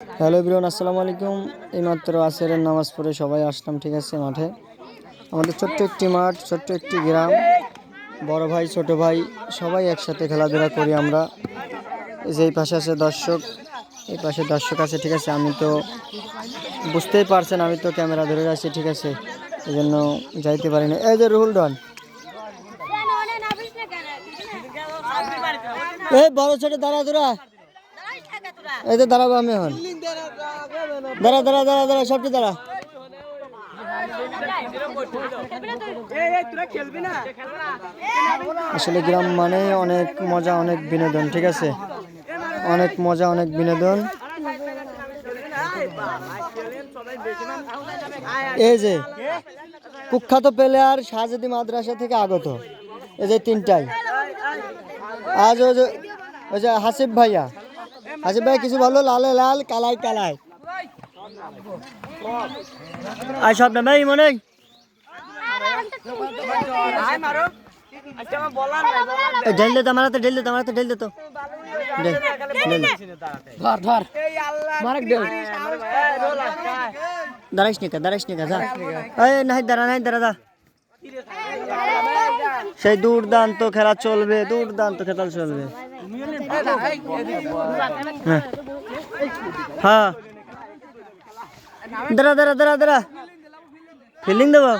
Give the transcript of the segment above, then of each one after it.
Hello everyone, আসসালামু আলাইকুম। এইমাত্র আসরের নামাজ পড়ে সবাই আসলাম, ঠিক আছে, মাঠে। আমাদের ছোট্ট একটি মাঠ, ছোট্ট একটি গ্রাম, বড় ভাই ছোট ভাই সবাই একসাথে খেলাধুলা করি আমরা। এই যে এই পাশে আছে দর্শক, এই পাশে দর্শক আছে, ঠিক আছে। আমি তো বুঝতেই পারছেন, আমি তো ক্যামেরা ধরে আছি, ঠিক আছে, এই জন্য যাইতে পারি না। এই যে রুহুল ডন, এই বড় ছোট দাঁড়া তোরা, এই তো দাঁড়াবো আমি এখন। দাঁড়া দাঁড়া দাঁড়া দাঁড়া, সবটি দাঁড়া। আসলে গ্রাম মানে অনেক মজা, অনেক বিনোদন, ঠিক আছে, অনেক মজা, অনেক বিনোদন। এই যে কুখ্যাত প্লেয়ার শাহজাদি মাদ্রাসা থেকে আগত, এই যে তিনটাই আজ ওই যে হাসিফ ভাইয়া, হাসিফ ভাই কিছু বলো, লালে লাল কালাই কালাই আর সব না ভাই মনে ঢেল দে তো, আমার হাতে ঢেল দে তো, আমার হাতে ঢেল দে তো, দাঁড়াইস নিকা, দাঁড়াইস নিকা, যা। নাই দাঁড়া, নাই দাঁড়া, যা। সেই দুর্দান্ত খেলা চলবে, দুর্দান্ত খেলা চলবে। হ্যাঁ দাঁড়া দাঁড়া দাঁড়া দাঁড়া, ফিল্ডিং দেবো।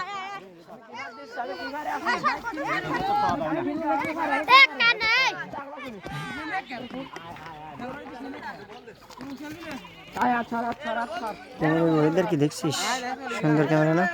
ওদের কি দেখছিস, সুন্দর ক্যামেরা না?